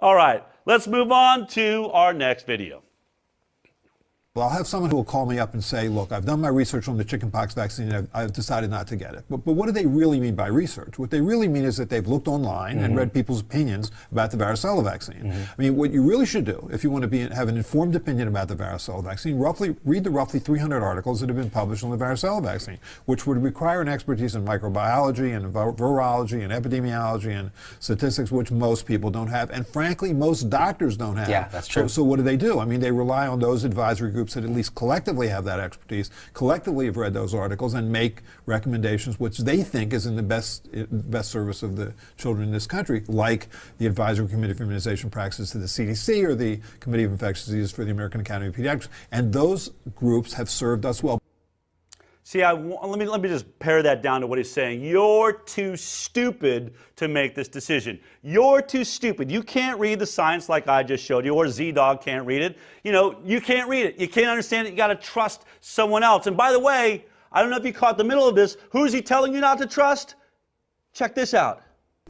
All right, let's move on to our next video. Well, I'll have someone who will call me up and say, look, I've done my research on the chickenpox vaccine and I've decided not to get it. But what do they really mean by research? What they really mean is that they've looked online and read people's opinions about the varicella vaccine. I mean, what you really should do, if you want to have an informed opinion about the varicella vaccine, read the roughly 300 articles that have been published on the varicella vaccine, which would require an expertise in microbiology and virology and epidemiology and statistics, which most people don't have. And frankly, most doctors don't have. Yeah, that's true. So what do? I mean, they rely on those advisory groups that at least collectively have that expertise, collectively have read those articles, and make recommendations which they think is in the best service of the children in this country, like the Advisory Committee for Immunization Practices to the CDC or the Committee of Infectious Diseases for the American Academy of Pediatrics. And those groups have served us well. See, let me just pare that down to what he's saying. You're too stupid to make this decision. You're too stupid. You can't read the science like I just showed you, or Z-Dog can't read it. You know, you can't read it. You can't understand it. You got to trust someone else. And by the way, I don't know if you caught the middle of this. Who's he telling you not to trust? Check this out.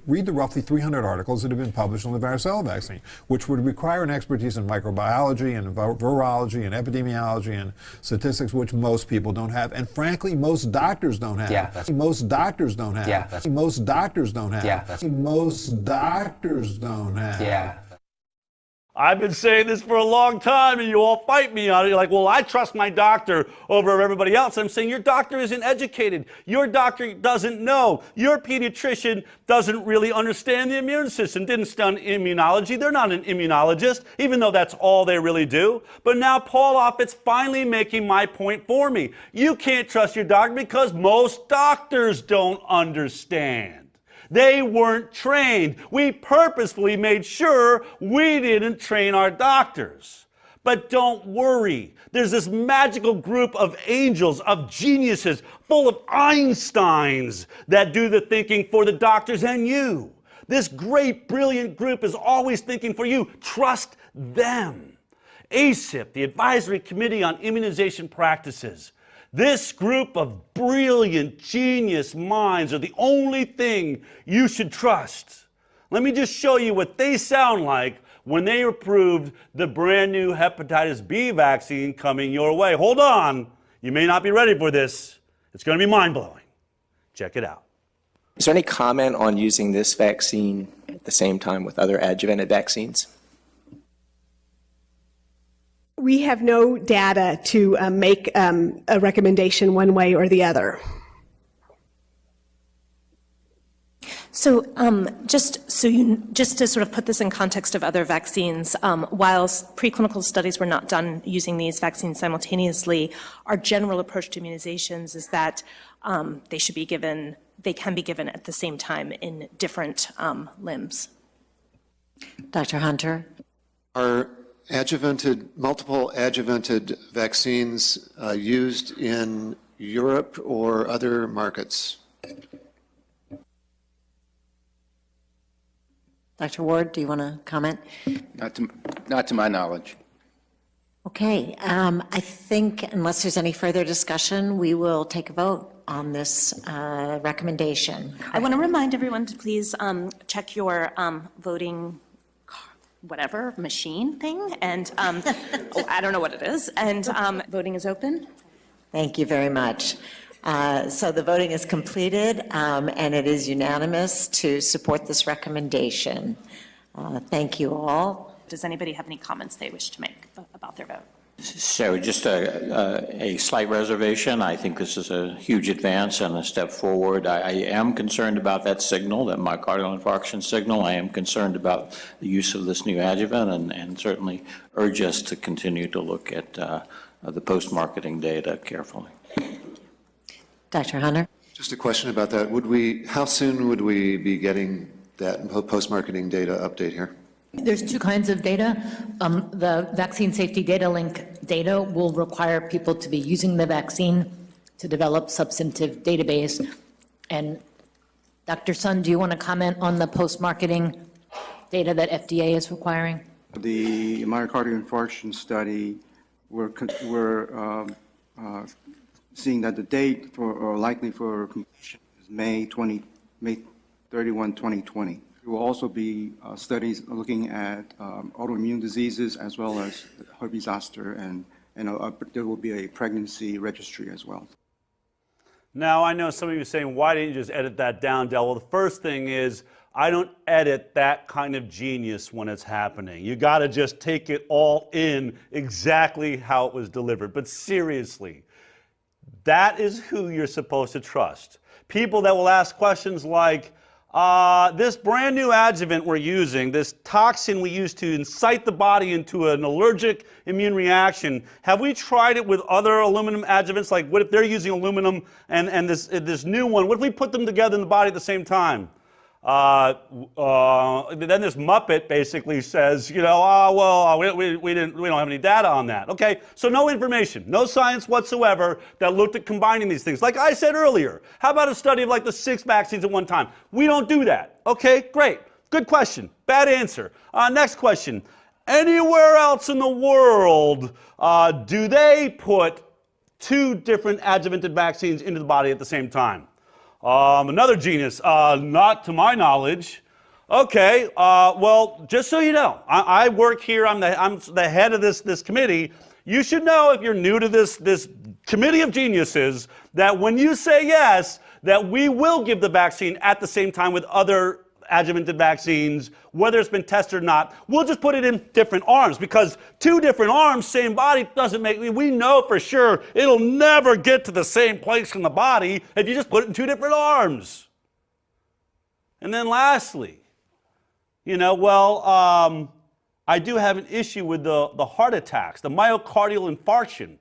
Read the roughly 300 articles that have been published on the varicella vaccine, which would require an expertise in microbiology and virology and epidemiology and statistics, which most people don't have. And frankly, most doctors don't have. Yeah, most doctors don't have. Yeah, most doctors don't have. Yeah, most doctors don't have. Yeah. I've been saying this for a long time and you all fight me on it. You're like, well, I trust my doctor over everybody else. I'm saying your doctor isn't educated. Your doctor doesn't know. Your pediatrician doesn't really understand the immune system, didn't study immunology. They're not an immunologist, even though that's all they really do. But now Paul Offit's finally making my point for me. You can't trust your doctor because most doctors don't understand. They weren't trained. We purposefully made sure we didn't train our doctors. But don't worry. There's this magical group of angels, of geniuses, full of Einsteins that do the thinking for the doctors and you. This great, brilliant group is always thinking for you. Trust them. ACIP, the Advisory Committee on Immunization Practices. This group of brilliant, genius minds are the only thing you should trust. Let me just show you what they sound like when they approved the brand new hepatitis B vaccine coming your way. Hold on. You may not be ready for this. It's going to be mind-blowing. Check it out. Is there any comment on using this vaccine at the same time with other adjuvanted vaccines? We have no data to make a recommendation one way or the other. So just to sort of put this in context of other vaccines, whilst preclinical studies were not done using these vaccines simultaneously, our general approach to immunizations is that they can be given at the same time in different limbs. Dr. Hunter? Are multiple adjuvanted vaccines used in Europe or other markets? Dr. Ward, do you want to comment? Not to my knowledge. Okay, I think unless there's any further discussion, we will take a vote on this recommendation. I want to remind everyone to please check your voting whatever machine thing, and I don't know what it is, and voting is open. Thank you very much. So the voting is completed, and it is unanimous to support this recommendation. Thank you all. Does anybody have any comments they wish to make about their vote? So just a slight reservation. I think this is a huge advance and a step forward. I am concerned about that signal, that myocardial infarction signal. I am concerned about the use of this new adjuvant and certainly urge us to continue to look at the post-marketing data carefully. Dr. Hunter? Just a question about that. How soon would we be getting that post-marketing data update here? There's two kinds of data. The vaccine safety data link data will require people to be using the vaccine to develop substantive database. And Dr. Sun, do you want to comment on the post-marketing data that FDA is requiring? The myocardial infarction study, we're seeing that the date likely for completion is May 31, 2020. There will also be studies looking at autoimmune diseases as well as herpes zoster, and there will be a pregnancy registry as well. Now, I know some of you are saying, why didn't you just edit that down, Del? Well, the first thing is, I don't edit that kind of genius when it's happening. You got to just take it all in exactly how it was delivered. But seriously, that is who you're supposed to trust. People that will ask questions like, this brand new adjuvant we're using, this toxin we use to incite the body into an allergic immune reaction, have we tried it with other aluminum adjuvants? Like, what if they're using aluminum and this new one? What if we put them together in the body at the same time? Then this Muppet basically says, you know, we don't have any data on that. Okay, so no information, no science whatsoever that looked at combining these things. Like I said earlier, how about a study of like the 6 vaccines at one time? We don't do that. Okay, great. Good question. Bad answer. Next question. Anywhere else in the world, do they put 2 different adjuvanted vaccines into the body at the same time? Another genius, not to my knowledge. Okay, well, just so you know, I work here, I'm the head of this committee. You should know, if you're new to this committee of geniuses, that when you say yes, that we will give the vaccine at the same time with other adjuvanted vaccines, whether it's been tested or not. We'll just put it in different arms, because 2 different arms, same body, doesn't make, we know for sure it'll never get to the same place in the body if you just put it in 2 different arms. And then lastly, you know, well, I do have an issue with the heart attacks, the myocardial infarction.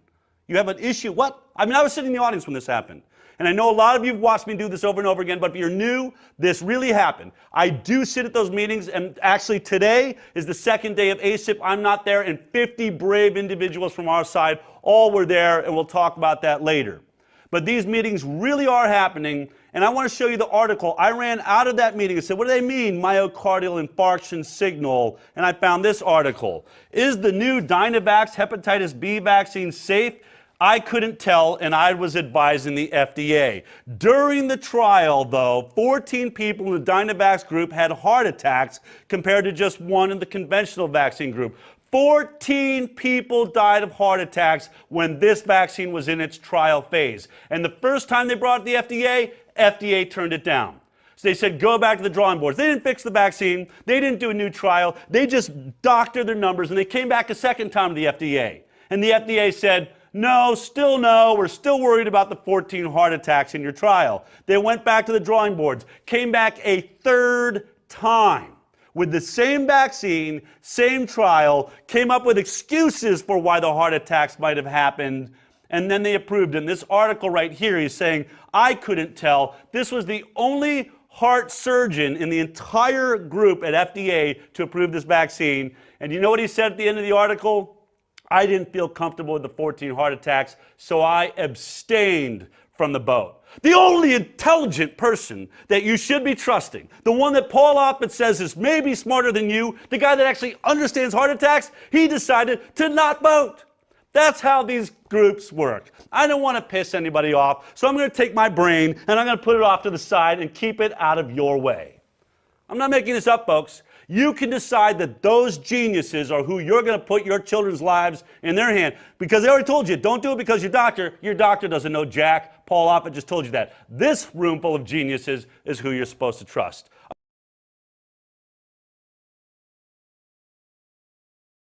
You have an issue, what? I mean, I was sitting in the audience when this happened. And I know a lot of you have watched me do this over and over again, but if you're new, this really happened. I do sit at those meetings, and actually today is the 2nd day of ACIP. I'm not there, and 50 brave individuals from our side all were there, and we'll talk about that later. But these meetings really are happening, and I want to show you the article. I ran out of that meeting and said, what do they mean, myocardial infarction signal? And I found this article. Is the new Dynavax hepatitis B vaccine safe? I couldn't tell, and I was advising the FDA. During the trial, though, 14 people in the Dynavax group had heart attacks compared to just 1 in the conventional vaccine group. 14 people died of heart attacks when this vaccine was in its trial phase. And the first time they brought it to the FDA turned it down. So they said, go back to the drawing boards. They didn't fix the vaccine. They didn't do a new trial. They just doctored their numbers, and they came back a second time to the FDA. And the FDA said, no, still no, we're still worried about the 14 heart attacks in your trial. They went back to the drawing boards, came back a 3rd time with the same vaccine, same trial, came up with excuses for why the heart attacks might have happened, and then they approved it. In this article right here, he's saying, I couldn't tell. This was the only heart surgeon in the entire group at FDA to approve this vaccine. And you know what he said at the end of the article? I didn't feel comfortable with the 14 heart attacks, so I abstained from the vote. The only intelligent person that you should be trusting, the one that Paul Offit says is maybe smarter than you, the guy that actually understands heart attacks, he decided to not vote. That's how these groups work. I don't want to piss anybody off, so I'm going to take my brain and I'm going to put it off to the side and keep it out of your way. I'm not making this up, folks. You can decide that those geniuses are who you're going to put your children's lives in their hand. Because they already told you, don't do it because your doctor doesn't know jack. Paul Offit just told you that. This room full of geniuses is who you're supposed to trust.